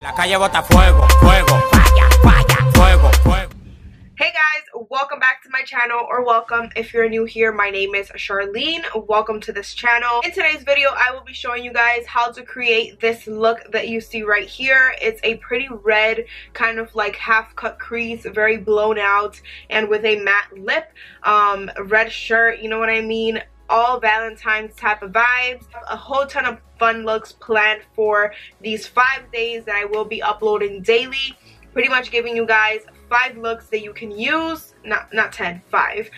La calle bota fuego, fuego, falla, falla, fuego, fuego. Hey guys, welcome back to my channel, or welcome if you're new here. My name is Charlene. Welcome to this channel. In today's video, I will be showing you guys how to create this look that you see right here. It's a pretty red, kind of like half cut crease, very blown out, and with a matte lip, red shirt, you know what I mean? All Valentine's type of vibes. A whole ton of fun looks planned for these 5 days that I will be uploading daily. Pretty much giving you guys 5 looks that you can use, not 10, 5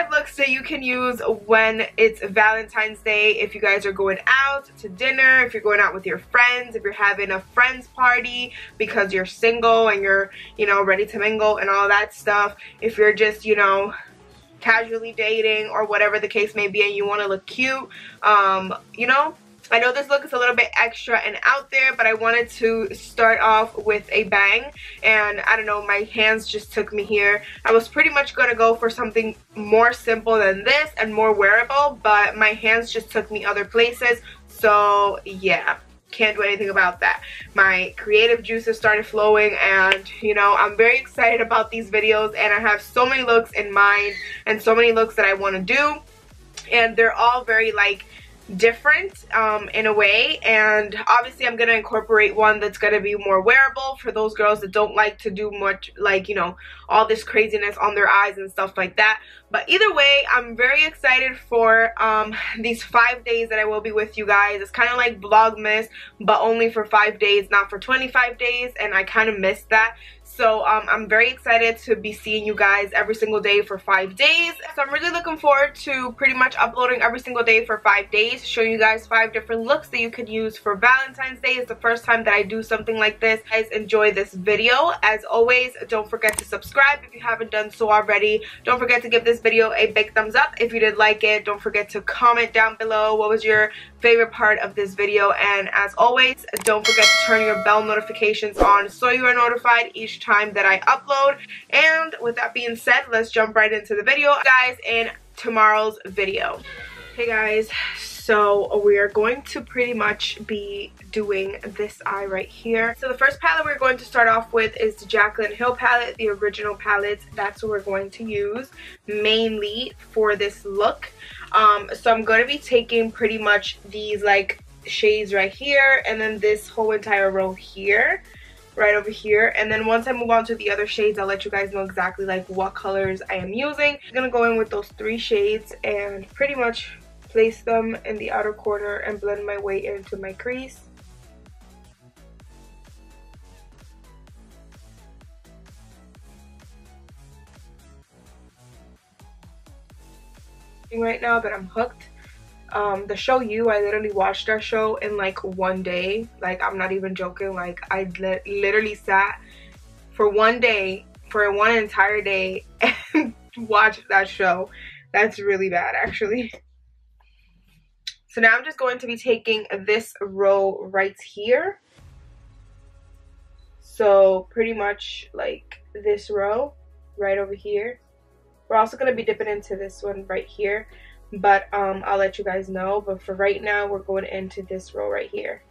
looks that you can use when it's Valentine's Day. If you guys are going out to dinner, if you're going out with your friends, if you're having a friend's party because you're single and you're, you know, ready to mingle and all that stuff. If you're just, you know, casually dating or whatever the case may be and you want to look cute, you know, I know this look is a little bit extra and out there, but I wanted to start off with a bang, and I don't know, my hands just took me here. I was pretty much going to go for something more simple than this and more wearable, but my hands just took me other places, so yeah. Can't do anything about that. My creative juices started flowing, and you know, I'm very excited about these videos, and I have so many looks in mind and so many looks that I want to do, and they're all very like different in a way, and obviously I'm gonna incorporate one that's gonna be more wearable for those girls that don't like to do much, like, you know, all this craziness on their eyes and stuff like that. But either way, I'm very excited for these 5 days that I will be with you guys. It's kind of like Vlogmas, but only for 5 days, not for 25 days, and I kind of missed that. So I'm very excited to be seeing you guys every single day for 5 days. So I'm really looking forward to pretty much uploading every single day for 5 days, showing you guys 5 different looks that you could use for Valentine's Day. It's the first time that I do something like this. Guys, enjoy this video. As always, don't forget to subscribe if you haven't done so already. Don't forget to give this video a big thumbs up if you did like it. Don't forget to comment down below what was your favorite part of this video, and as always, don't forget to turn your bell notifications on so you are notified each time that I upload. And with that being said, let's jump right into the video, guys, in tomorrow's video. Hey guys, so we are going to pretty much be doing this eye right here. So the first palette we're going to start off with is the JACLYN Hill palette, the original palette. That's what we're going to use mainly for this look. So I'm going to be taking pretty much these like shades right here, and then this whole entire row here, right over here, and then once I move on to the other shades, I'll let you guys know exactly like what colors I am using. I'm gonna go in with those 3 shades and pretty much place them in the outer corner and blend my way into my crease. Right now that I'm hooked. The show You, I literally watched that show in like 1 day. Like, I'm not even joking. Like, I literally sat for 1 day, for one entire day, and watched that show. That's really bad, actually. So now I'm just going to be taking this row right here. So pretty much like this row right over here. We're also going to be dipping into this one right here, but I'll let you guys know. But for right now, we're going into this row right here.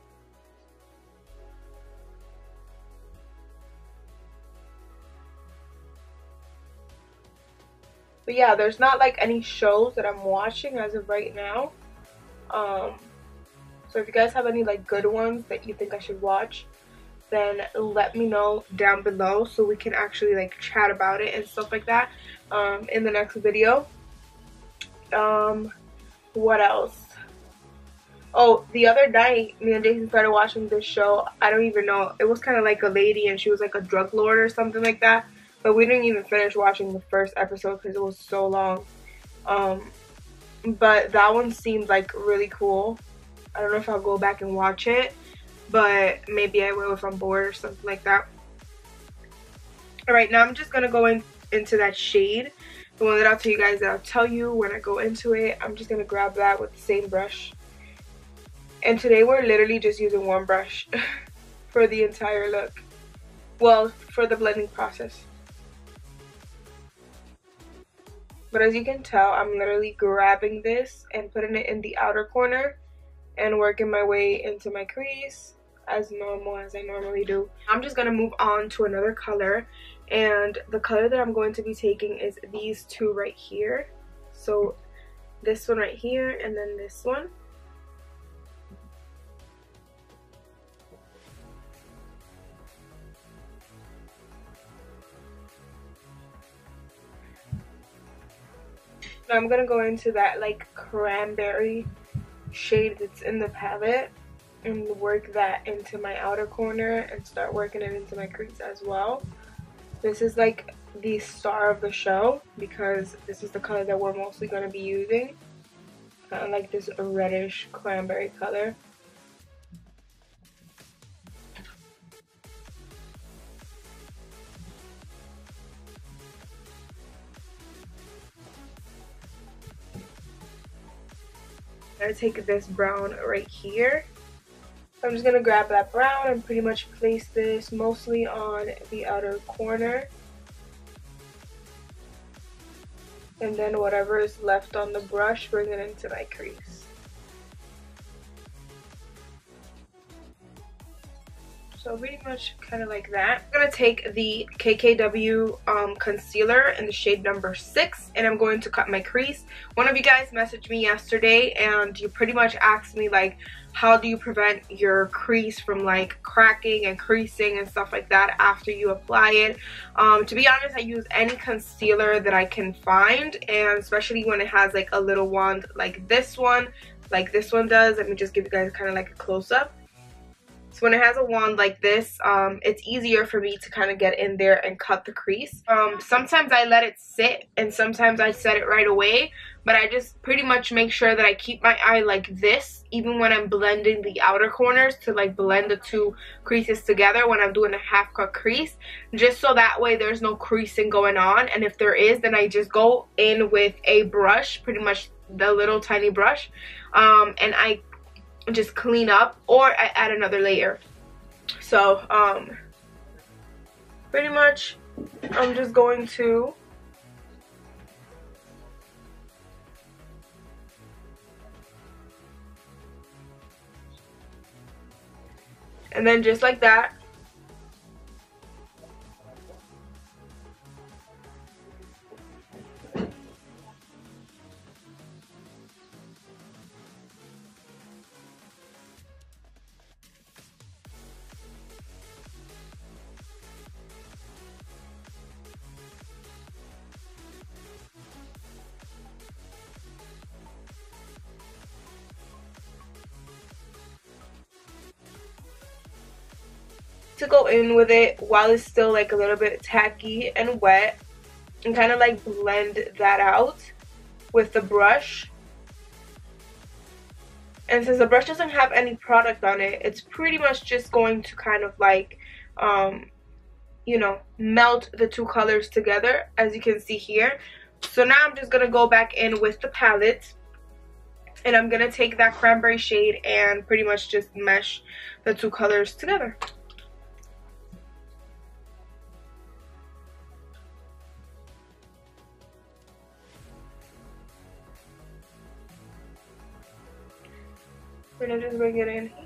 But yeah, there's not like any shows that I'm watching as of right now. So if you guys have any like good ones that you think I should watch, then let me know down below so we can actually like chat about it and stuff like that in the next video. What else? Oh, the other night me and Jason started watching this show. I don't even know, it was kind of like a lady and she was like a drug lord or something like that, but we didn't even finish watching the first episode because it was so long. But that one seemed like really cool. I don't know if I'll go back and watch it, but maybe I will if I'm bored or something like that. Alright, now I'm just going to go into that shade. The one that I'll tell you guys that I'll tell you when I go into it. I'm just going to grab that with the same brush. And today we're literally just using one brush for the entire look. Well, for the blending process. But as you can tell, I'm literally grabbing this and putting it in the outer corner and working my way into my crease. as normal as I normally do. I'm just gonna move on to another color, and the color that I'm going to be taking is these two right here. So this one right here and then this one. Now I'm gonna go into that like cranberry shade that's in the palette and work that into my outer corner and start working it into my crease as well. This is like the star of the show because this is the color that we're mostly going to be using. Kind of like this reddish cranberry color. I'm going to take this brown right here. I'm just going to grab that brown and pretty much place this mostly on the outer corner. And then whatever is left on the brush, bring it into my crease. So pretty much kind of like that. I'm going to take the KKW concealer in the shade number 6 and I'm going to cut my crease. One of you guys messaged me yesterday and you pretty much asked me like, how do you prevent your crease from like cracking and creasing and stuff like that after you apply it? To be honest, I use any concealer that I can find, and especially when it has like a little wand like this one does. Let me just give you guys kind of like a close-up. So when it has a wand like this, it's easier for me to kind of get in there and cut the crease. Sometimes I let it sit and sometimes I set it right away, but I just pretty much make sure that I keep my eye like this even when I'm blending the outer corners to like blend the two creases together when I'm doing a half cut crease, just so that way there's no creasing going on, and if there is, then I just go in with a brush, pretty much the little tiny brush, and I just clean up or I add another layer. So pretty much I'm just going to and then just like that, to go in with it while it's still like a little bit tacky and wet and kind of like blend that out with the brush. And since the brush doesn't have any product on it, it's pretty much just going to kind of like you know, melt the two colors together, as you can see here. So now I'm just gonna go back in with the palette and I'm gonna take that cranberry shade and pretty much just mesh the two colors together. We're gonna just bring it in here.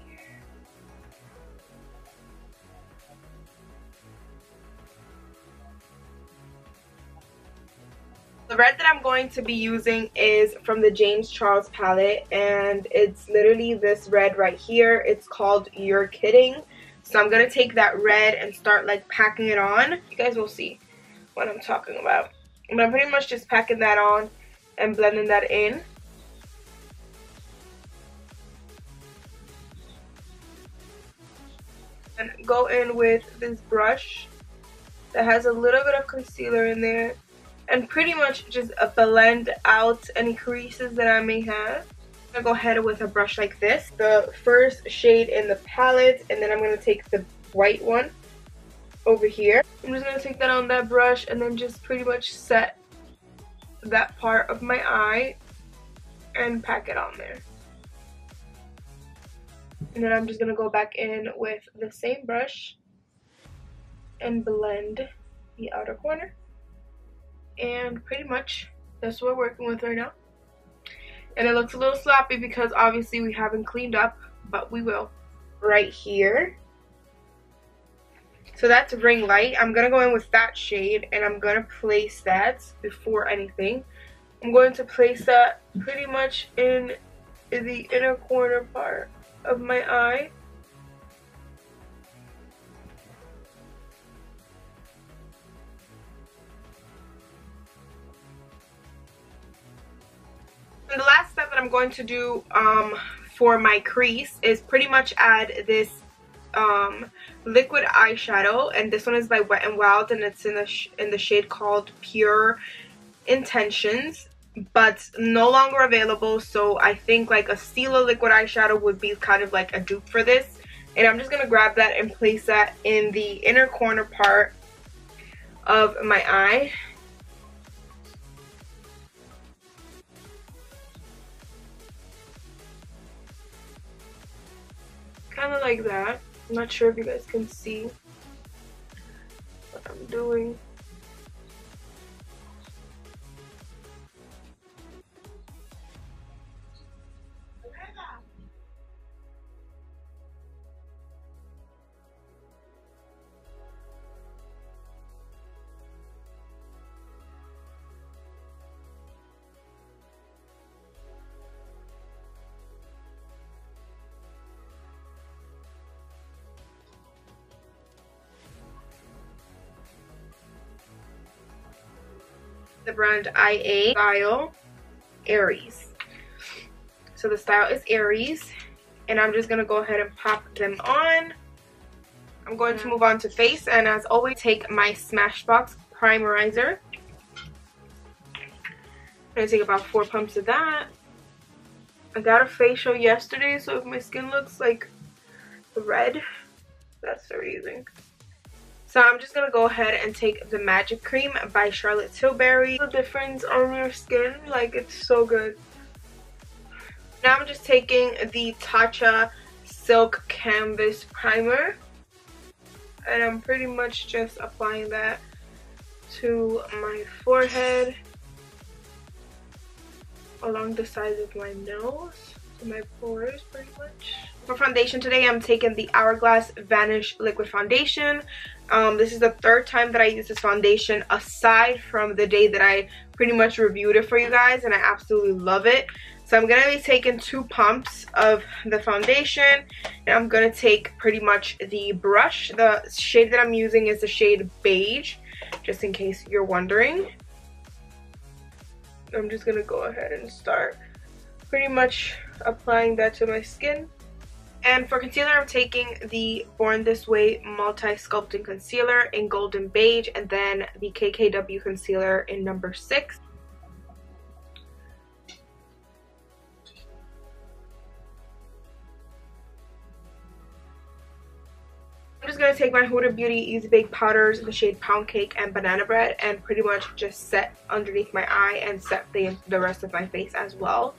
The red that I'm going to be using is from the James Charles palette, and it's literally this red right here. It's called You're Kidding. So I'm gonna take that red and start like packing it on. You guys will see what I'm talking about. But I'm pretty much just packing that on and blending that in. And go in with this brush that has a little bit of concealer in there and pretty much just blend out any creases that I may have. I'm gonna go ahead with a brush like this, the first shade in the palette, and then I'm gonna take the white one over here. I'm just gonna take that on that brush and then just pretty much set that part of my eye and pack it on there. And then I'm just going to go back in with the same brush and blend the outer corner. And pretty much that's what we're working with right now. And it looks a little sloppy because obviously we haven't cleaned up, but we will. right here. So that's Ring Light. I'm going to go in with that shade and I'm going to place that before anything. I'm going to place that pretty much in the inner corner part of my eye. And the last step that I'm going to do for my crease is pretty much add this liquid eyeshadow, and this one is by Wet n Wild and it's in the shade called Pure Intentions, but no longer available. So I think like a Stila liquid eyeshadow would be kind of like a dupe for this, and I'm just gonna grab that and place that in the inner corner part of my eye. Kind of like that. I'm not sure if you guys can see what I'm doing. The brand IA, style Aries. So the style is Aries, and I'm just gonna go ahead and pop them on. I'm going to move on to face, and as always, take my Smashbox primerizer. I'm gonna take about 4 pumps of that. I got a facial yesterday, so if my skin looks like red, that's the reason. So I'm just going to go ahead and take the Magic Cream by Charlotte Tilbury. The difference on your skin, like, it's so good. Now I'm just taking the Tatcha Silk Canvas Primer, and I'm pretty much just applying that to my forehead, along the sides of my nose, to my pores pretty much. For foundation today, I'm taking the Hourglass Vanish Liquid Foundation. This is the 3rd time that I use this foundation, aside from the day that I pretty much reviewed it for you guys, and I absolutely love it. So I'm going to be taking 2 pumps of the foundation, and I'm going to take pretty much the brush. The shade that I'm using is the shade Beige, just in case you're wondering. I'm just going to go ahead and start pretty much applying that to my skin. And for concealer, I'm taking the Born This Way Multi-Sculpting Concealer in Golden Beige, and then the KKW Concealer in number 6. I'm just going to take my Huda Beauty Easy Bake Powders in the shade Pound Cake and Banana Bread, and pretty much just set underneath my eye and set the rest of my face as well.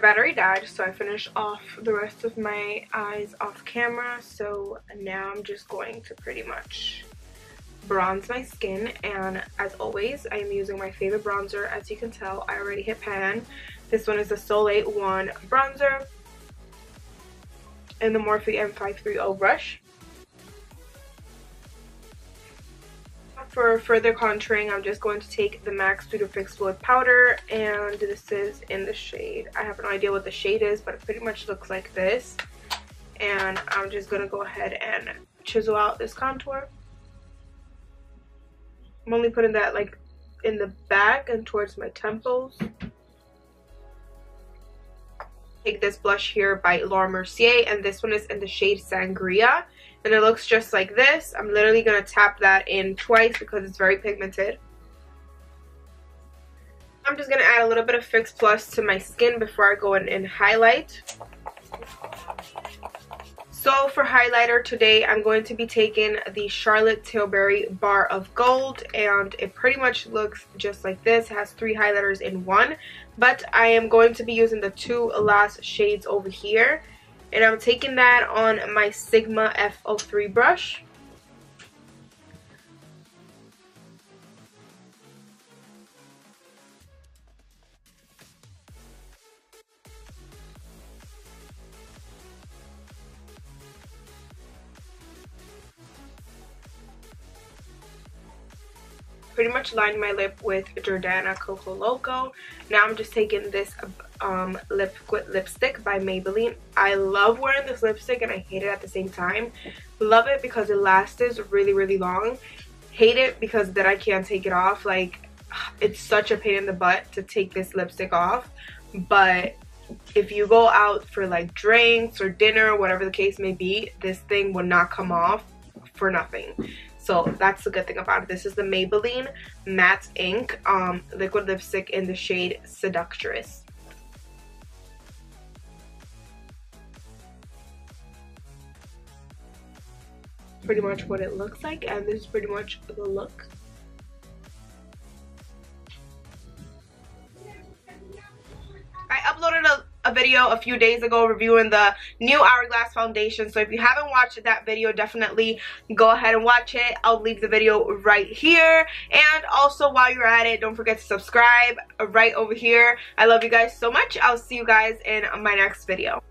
Battery died, so I finished off the rest of my eyes off camera. So now I'm just going to pretty much bronze my skin, and as always, I am using my favorite bronzer. As you can tell, I already hit pan. This one is the Soleil 1 bronzer in the Morphe M530 brush. For further contouring, I'm just going to take the MAC Studio Fix Fluid Powder, and this is in the shade, I have no idea what the shade is, but it pretty much looks like this. And I'm just going to go ahead and chisel out this contour. I'm only putting that like in the back and towards my temples. Take this blush here by Laura Mercier, and this one is in the shade Sangria, and it looks just like this. I'm literally going to tap that in twice because it's very pigmented. I'm just going to add a little bit of Fix Plus to my skin before I go in and highlight. So for highlighter today, I'm going to be taking the Charlotte Tilbury Bar of Gold, and it pretty much looks just like this. It has 3 highlighters in one, but I am going to be using the 2 last shades over here, And I'm taking that on my Sigma F03 brush. Pretty much lined my lip with Jordana Coco Loco. Now I'm just taking this liquid lipstick by Maybelline. I love wearing this lipstick and I hate it at the same time. Love it because it lasts really, really long. Hate it because then I can't take it off. Like, it's such a pain in the butt to take this lipstick off. But if you go out for like drinks or dinner, whatever the case may be, this thing will not come off for nothing. So that's the good thing about it. This is the Maybelline Matte Ink liquid lipstick in the shade Seductress. Pretty much what it looks like, and this is pretty much the look. I uploaded a video a few days ago reviewing the new Hourglass foundation, so if you haven't watched that video, definitely go ahead and watch it. I'll leave the video right here, and also while you're at it, don't forget to subscribe right over here. I love you guys so much. I'll see you guys in my next video.